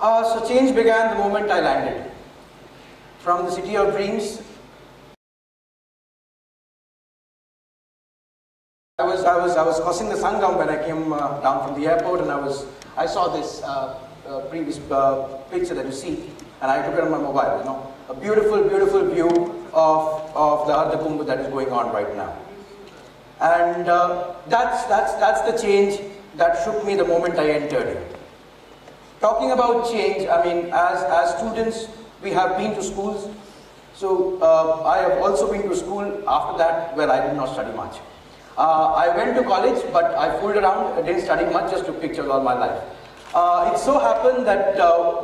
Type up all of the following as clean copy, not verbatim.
So change began the moment I landed. From the city of dreams, I was crossing the Sangam when I came down from the airport, and I saw this previous picture that you see, and I took it on my mobile. You know, a beautiful, beautiful view of the Ardha Kumbh that is going on right now, and that's the change that shook me the moment I entered here. Talking about change, I mean, as students, we have been to schools. So I have also been to school after that where I did not study much. I went to college, but I fooled around. I didn't study much, just took pictures all my life. It so happened that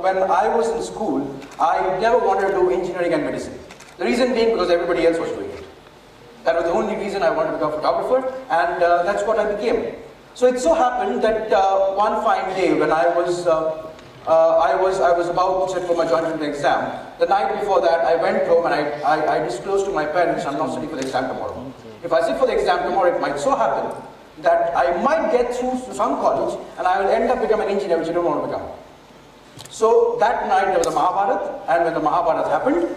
when I was in school, I never wanted to do engineering and medicine. The reason being because everybody else was doing it. That was the only reason I wanted to become a photographer, and that's what I became. So it so happened that one fine day when I was about to sit for my joint entrance exam, the night before that I went home and I disclosed to my parents I'm not sitting for the exam tomorrow. If I sit for the exam tomorrow, it might so happen that I might get through to some college and I will end up becoming an engineer, which I don't want to become. So that night there was a Mahabharata, and when the Mahabharata happened,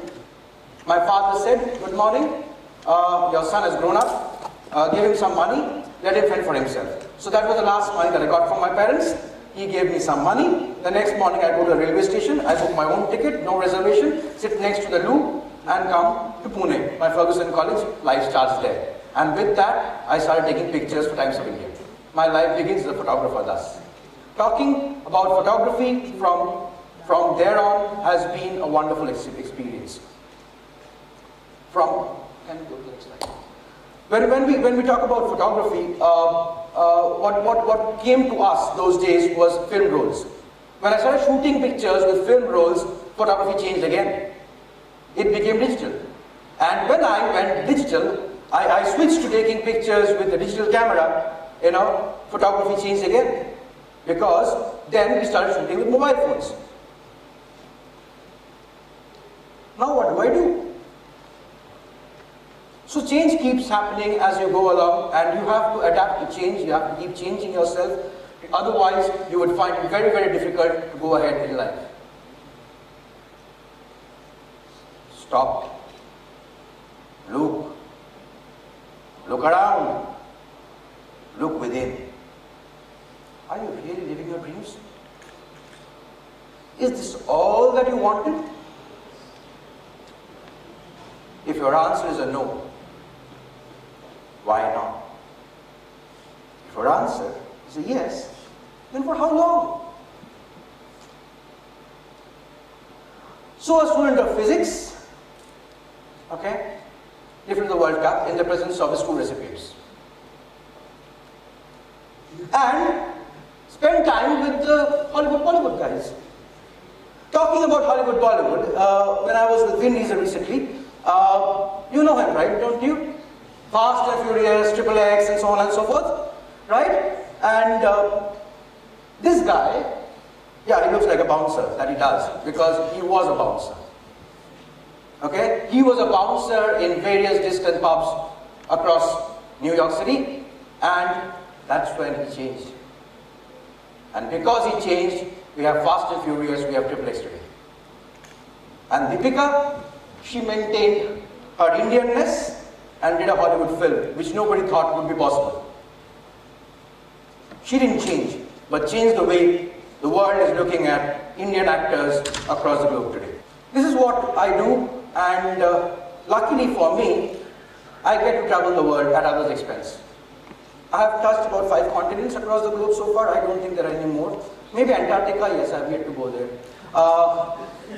my father said, "Good morning, your son has grown up, give him some money, let him fend for himself." So that was the last money that I got from my parents. He gave me some money. The next morning I go to the railway station, I book my own ticket, no reservation, sit next to the loop and come to Pune. My Ferguson College, life starts there. And with that, I started taking pictures for Times of India. My life begins as a photographer thus. Talking about photography from there on has been a wonderful experience. Can you go to the next slide? When we talk about photography, what came to us those days was film rolls. When I started shooting pictures with film rolls, photography changed again. It became digital. And when I went digital, I switched to taking pictures with the digital camera, you know, photography changed again. Because then we started shooting with mobile phones. Now what do I do? So change keeps happening as you go along, and you have to adapt to change, you have to keep changing yourself. Otherwise, you would find it very, very difficult to go ahead in life. Stop. Look. Look around. Look within. Are you really living your dreams? Is this all that you wanted? If your answer is a no, why not? If your answer is a yes, then for how long? So a student of physics, okay, defeated the World Cup in the presence of his school recipients. And spent time with the Hollywood guys. Talking about Hollywood Bollywood, when I was with Vin Diesel recently, you know him, right? Don't you? Fast and Furious, XXX, and so on and so forth, right? And this guy, yeah, he looks like a bouncer, that he does, because he was a bouncer. Okay? He was a bouncer in various distant pubs across New York City, and that's when he changed. And because he changed, we have Fast and Furious, we have XXX today. And Deepika, she maintained her Indianness and did a Hollywood film, which nobody thought would be possible. She didn't change, but changed the way the world is looking at Indian actors across the globe today. This is what I do, and luckily for me, I get to travel the world at others' expense. I have touched about 5 continents across the globe so far. I don't think there are any more. Maybe Antarctica, yes, I've yet to go there.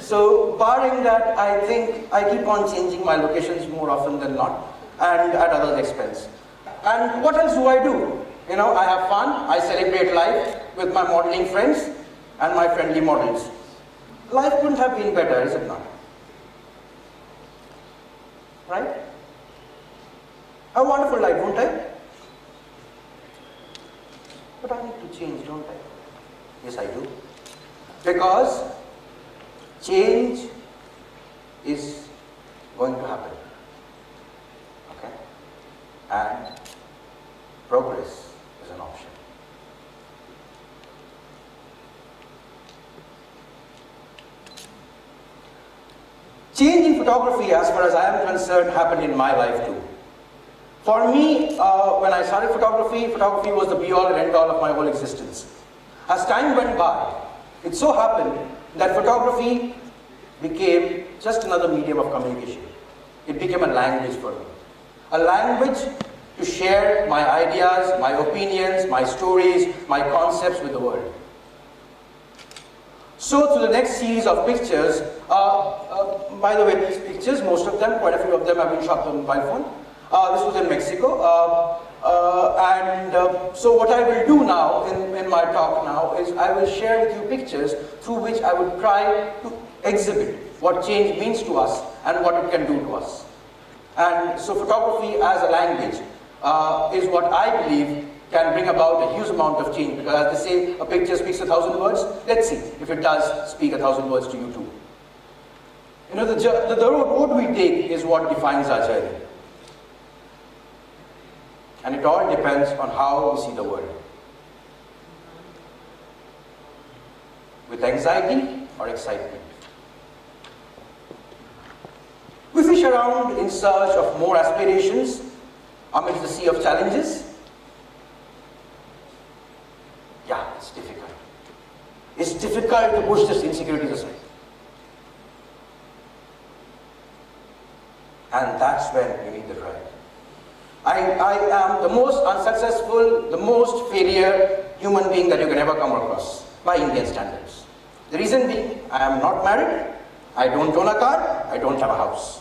So barring that, I think I keep on changing my locations more often than not, and at others' expense. And what else do I do? You know, I have fun, I celebrate life with my modeling friends and my friendly models. Life couldn't have been better, is it not? Right? A wonderful life, won't I? But I need to change, don't I? Yes, I do. Because change is going to happen. Okay? And progress is an option. photography, as far as I am concerned, happened in my life too. For me, when I started photography, photography was the be-all and end-all of my whole existence. As time went by, it so happened that photography became just another medium of communication. It became a language for me. A language to share my ideas, my opinions, my stories, my concepts with the world. So through the next series of pictures, by the way, these pictures, most of them, quite a few of them have been shot on mobile phone. This was in Mexico. So what I will do now in my talk now is I will share with you pictures through which I will try to exhibit what change means to us and what it can do to us. And so photography as a language is what I believe can bring about a huge amount of change, because as they say, a picture speaks 1,000 words. Let's see if it does speak 1,000 words to you too. You know, the road we take is what defines our journey. And it all depends on how we see the world. With anxiety or excitement. We fish around in search of more aspirations amidst the sea of challenges. Yeah, it's difficult. It's difficult to push this insecurities aside. And that's when you need the drive. I am the most unsuccessful, the most failure human being that you can ever come across by Indian standards. The reason being, I am not married, I don't own a car, I don't have a house.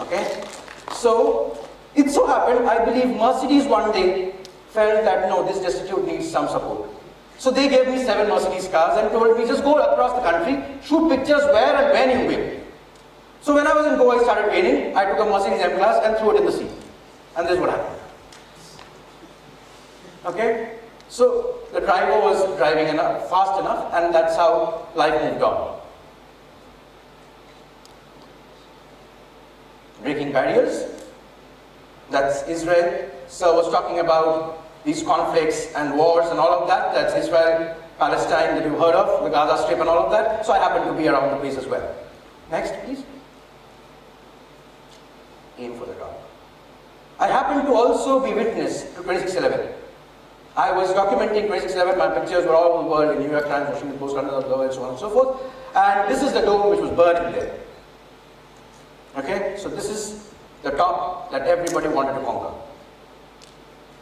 Okay? So, it so happened, I believe Mercedes one day felt that no, this destitute needs some support. So they gave me 7 Mercedes cars and told me just go across the country, shoot pictures where and when you will. So when I was in Goa, it started raining. I took a Mercedes M-Class and threw it in the sea. And this is what happened. Okay? So the driver was driving fast enough, and that's how life moved on. Breaking barriers. That's Israel. Sir was talking about these conflicts and wars and all of that. That's Israel, Palestine that you've heard of, the Gaza Strip and all of that. So I happen to be around the place as well. Next, please. Aim for the top. I happen to also be witness to 26/11. I was documenting 26/11. My pictures were all over the world in New York Times, Washington Post, London, and so on and so forth. And this is the dome which was burned there. Okay, so this is the top that everybody wanted to conquer.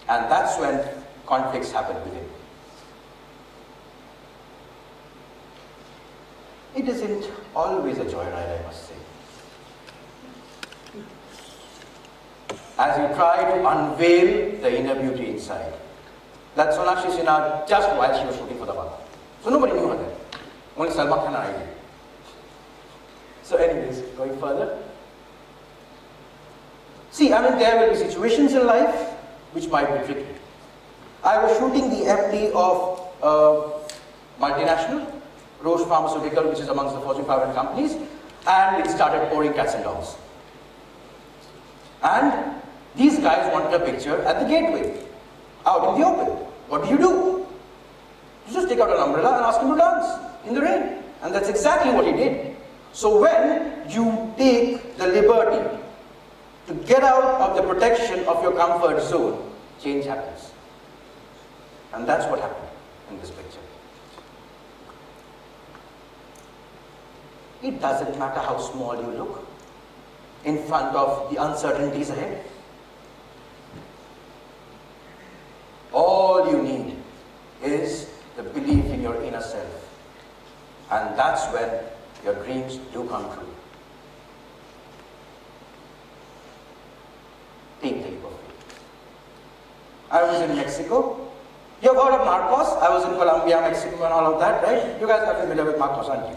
And that's when conflicts happen within. It isn't always a joyride, I must say. As you try to unveil the inner beauty inside. That's Sonakshi Sinha just while she was shooting for the Baba. So nobody knew her then. Only Salman Khan and I did. So anyways, going further. See, I mean, there will be situations in life which might be tricky. I was shooting the MD of multinational, Roche Pharmaceutical, which is amongst the Fortune 500 companies, and it started pouring cats and dogs. And these guys wanted a picture at the gateway, out in the open. What do? You just take out an umbrella and ask him to dance in the rain. And that's exactly what he did. So when you take the liberty to get out of the protection of your comfort zone, change happens. And that's what happened in this picture. It doesn't matter how small you look in front of the uncertainties ahead. All you need is the belief in your inner self. And that's when your dreams do come true. Take the leap of faith. I was in Mexico. You have heard of Narcos? I was in Colombia, Mexico and all of that, right? You guys are familiar with Narcos, aren't you?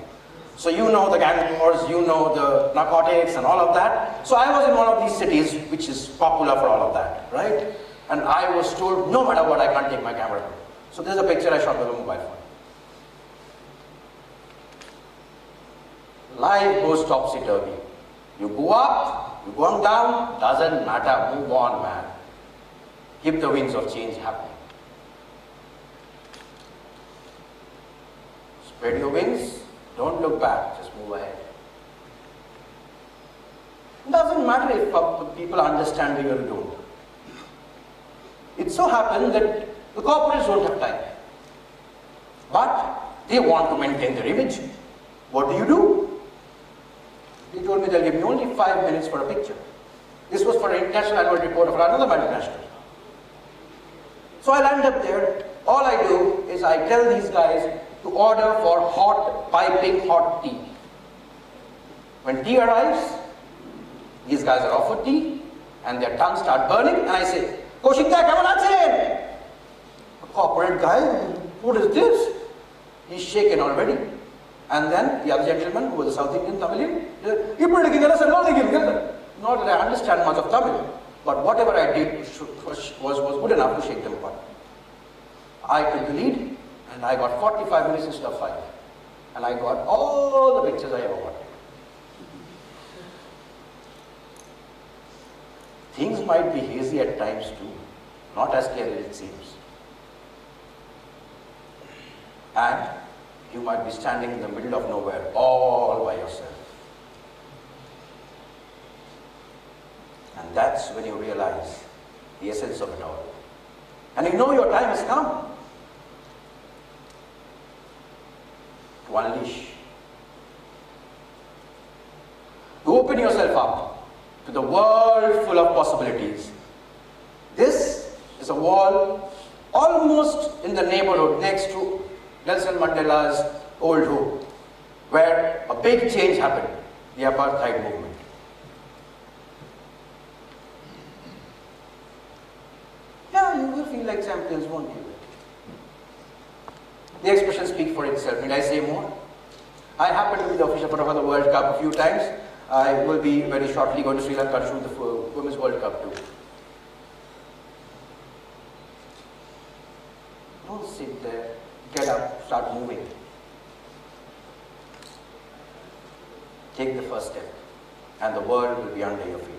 So you know the gang wars, you know the narcotics and all of that. So I was in one of these cities which is popular for all of that, right? And I was told, no matter what, I can't take my camera. So this is a picture I shot with a mobile phone. Life goes topsy-turvy. You go up, you go down, doesn't matter, move on, man. Keep the winds of change happening. Spread your wings, don't look back, just move ahead. It doesn't matter if people understand you or don't. It so happens that the corporates don't have time. But they want to maintain their image. What do? They told me they'll give me only 5 minutes for a picture. This was for an international annual report for another multinational. So I land up there. All I do is I tell these guys to order for hot, piping hot tea. When tea arrives, these guys are offered tea and their tongues start burning and I say, Koshikta, come on, a corporate guy, what is this? He's shaken already. And then the other gentleman, who was a South Indian Tamilian, not that I understand much of Tamil, but whatever I did was good enough to shake them apart. I took the lead and I got 45 minutes instead of 5. And I got all the pictures I ever wanted. Things might be hazy at times too, not as clear as it seems. And you might be standing in the middle of nowhere all by yourself. And that's when you realize the essence of it all. And you know your time has come to unleash, to open yourself up to the world full of possibilities. This is a wall almost in the neighborhood next to Nelson Mandela's old home, where a big change happened, the apartheid movement. Yeah, you will feel like champions, won't you? The expression speaks for itself. Need I say more? I happen to be the official photographer of the World Cup a few times. I will be very shortly going to Sri Lanka to shoot the Women's World Cup too. Don't sit there. Get up, start moving. Take the first step, and the world will be under your feet.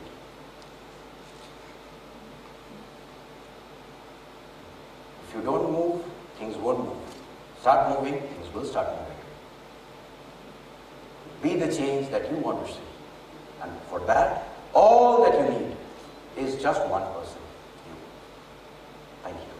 If you don't move, things won't move. Start moving, things will start moving. Be the change that you want to see. And for that, all that you need is just one person, you. Thank you.